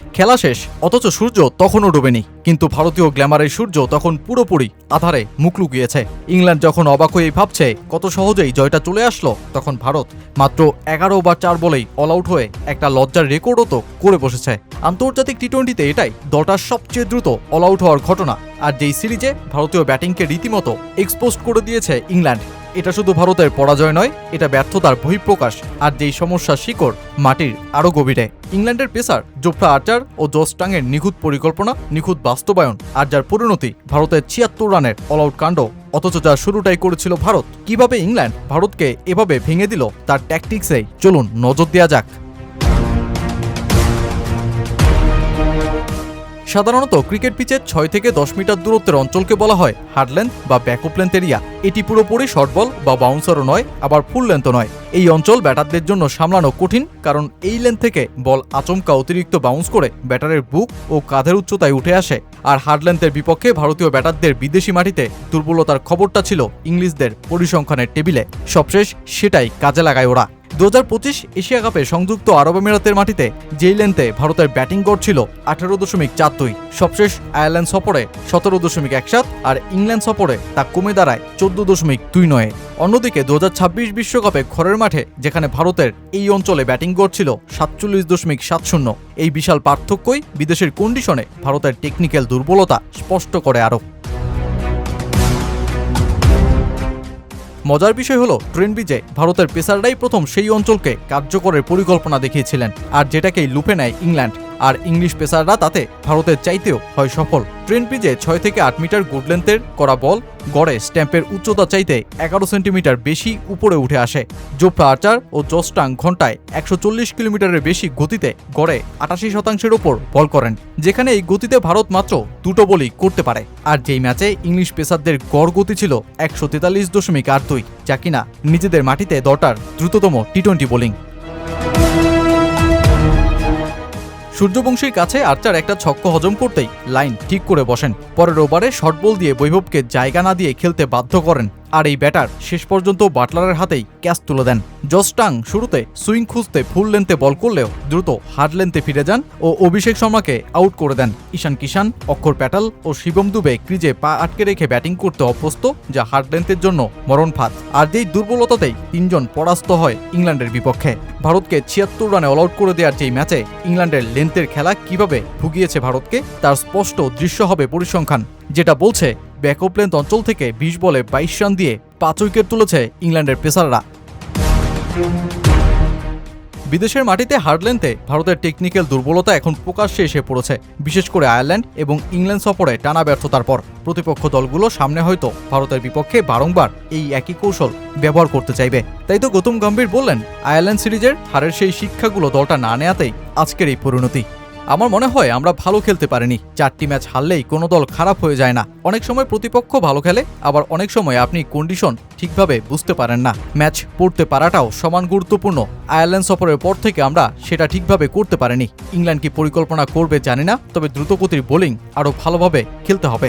খেলা শেষ, অথচ সূর্য তখনও ডোবেনি। কিন্তু ভারতীয় গ্ল্যামারের সূর্য তখন পুরোপুরি আধারে মুখ লুকিয়েছে। ইংল্যান্ড যখন অবাক হয়েই ভাবছে কত সহজেই জয়টা চলে আসলো, তখন ভারত মাত্র 11 ওভার 4 বলেই অল আউট হয়ে একটা লজ্জার রেকর্ডও তো করে বসেছে। আন্তর্জাতিক টি-20তে এটাই দলটার সবচেয়ে দ্রুত অল আউট হওয়ার ঘটনা। আর যেই সিরিজে ভারতীয় ব্যাটিংকে রীতিমতো এক্সপোজ করে দিয়েছে ইংল্যান্ড, এটা শুধু ভারতের পরাজয় নয়, এটা ব্যর্থতার বহিঃপ্রকাশ। আর যেই সমস্যার শিকড় মাটির আরও গভীরে। ইংল্যান্ডের পেসার জোফ্রা আর্চার ও জস টাংয়ের নিখুঁত পরিকল্পনা, নিখুঁত বাস্তবায়ন, আর যার পরিণতি ভারতের 76 রানের অল আউট কাণ্ড। অথচ যার শুরুটাই করেছিল ভারত। কিভাবে ইংল্যান্ড ভারতকে এভাবে ভেঙে দিল তার ট্যাকটিক্সেই চলুন নজর দেওয়া যাক। সাধারণত ক্রিকেট পিচের 6 থেকে 10 মিটার দূরত্বের অঞ্চলকে বলা হয় হার্ড লেন্থ বা ব্যাকঅফ লেন্থ এরিয়া। এটি পুরোপুরি শর্ট বল বা বাউন্সারও নয়, আবার ফুল লেন্থও নয়। এই অঞ্চল ব্যাটারদের জন্য সামলানো কঠিন, কারণ এই লেন্থ থেকে বল আচমকা অতিরিক্ত বাউন্স করে ব্যাটারের বুক ও কাঁধের উচ্চতায় উঠে আসে। আর হার্ড লেন্থের বিপক্ষে ভারতীয় ব্যাটারদের বিদেশি মাটিতে দুর্বলতার খবরটা ছিল ইংলিশদের পরিসংখ্যানের টেবিলে। সবশেষ সেটাই কাজে লাগায় ওরা। 2025 এশিয়া কাপে সংযুক্ত আরব আমিরাতের মাটিতে যেই লেন্থে ভারতের ব্যাটিং গড় ছিল 18.42, সবশেষ আয়ারল্যান্ড সফরে 17.17 আর ইংল্যান্ড সফরে তা কমে দাঁড়ায় 14.29। অন্যদিকে 2026 বিশ্বকাপে ঘরের মাঠে যেখানে ভারতের এই অঞ্চলে ব্যাটিং গড় ছিল 47.70, এই বিশাল পার্থক্যই বিদেশের কন্ডিশনে ভারতের টেকনিক্যাল দুর্বলতা স্পষ্ট করে আরও। মজার বিষয় হলো ট্রেন্ট ব্রিজে ভারতের পেসাররাই প্রথম সেই অঞ্চলকে কার্যকরের পরিকল্পনা দেখিয়েছিলেন, আর যেটাকেই লুপে নেয় ইংল্যান্ড। আর ইংলিশ পেসাররা তাতে ভারতের চাইতেও হয় সফল। ট্রেন্ট ব্রিজে 6 থেকে 8 মিটার গুড লেন্থের করা বল গড়ে স্ট্যাম্পের উচ্চতা চাইতে 11 সেন্টিমিটার বেশি উপরে উঠে আসে। জোফ্রা আর্চার ও জস টাং ঘন্টায় 140 কিলোমিটারের বেশি গতিতে গড়ে 88% ওপর বল করেন, যেখানে এই গতিতে ভারত মাত্র 2টো বলই করতে পারে। আর যেই ম্যাচে ইংলিশ পেসারদের গড় গতি ছিল 143.82, যা কিনা নিজেদের মাটিতে দলটার দ্রুততম টি-20 বোলিং। সূর্যবংশীর কাছে আর্চার একটা ছক্কা হজম করতেই লাইন ঠিক করে বসেন। পরের ওভারে শর্ট বল দিয়ে বৈভবকে জায়গা না দিয়ে খেলতে বাধ্য করেন। আর এই ব্যাটার শেষ পর্যন্ত বাটলারের হাতেই ক্যাচ তুলে দেন। জস টাং শুরুতে সুইং খুঁজতে ফুল লেন্থে বল করলেও দ্রুত হার্ড লেন্থে ফিরে যান ও অভিষেক শর্মাকে আউট করে দেন। ঈশান কিষান, অক্ষর প্যাটেল ও শিবম দুবে ক্রিজে পা আটকে রেখে ব্যাটিং করতে অভ্যস্ত, যা হার্ড লেন্থের জন্য মরণ ফাঁদ। আর যেই দুর্বলতাতেই 3 জন পরাস্ত হয় ইংল্যান্ডের বিপক্ষে। ভারতকে 76 রানে অল আউট করে দেওয়ার যেই ম্যাচে ইংল্যান্ডের লেন্থের খেলা কিভাবে ভুগিয়েছে ভারতকে, তার স্পষ্ট দৃশ্য হবে পরিসংখ্যান, যেটা বলছে ব্যাকঅফ লেন্থ অঞ্চল থেকে 20 বলে 22 রান দিয়ে 5 উইকেট তুলেছে ইংল্যান্ডের পেসাররা। বিদেশের মাটিতে হার্ড লেন্থে ভারতের টেকনিক্যাল দুর্বলতা এখন প্রকাশ্যে এসে পড়েছে, বিশেষ করে আয়ারল্যান্ড এবং ইংল্যান্ড সফরে টানা ব্যর্থতার পর। প্রতিপক্ষ দলগুলো সামনে হয়তো ভারতের বিপক্ষে বারংবার এই একই কৌশল ব্যবহার করতে চাইবে। তাই তো গৌতম গম্ভীর বললেন, আয়ারল্যান্ড সিরিজের হারের সেই শিক্ষাগুলো দলটা না নেওয়াতেই আজকের এই পরিণতি। আমার মনে হয় আমরা ভালো খেলতে পারিনি। 4টি ম্যাচ হারলেই কোনো দল খারাপ হয়ে যায় না। অনেক সময় প্রতিপক্ষ ভালো খেলে, আবার অনেক সময় আপনি কন্ডিশন ঠিকভাবে বুঝতে পারেন না। ম্যাচ পড়তে পারাটাও সমান গুরুত্বপূর্ণ। আয়ারল্যান্ড সফরের পর থেকে আমরা সেটা ঠিকভাবে করতে পারিনি। ইংল্যান্ড কি পরিকল্পনা করবে জানি না, তবে দ্রুতগতির বোলিং আরও ভালোভাবে খেলতে হবে।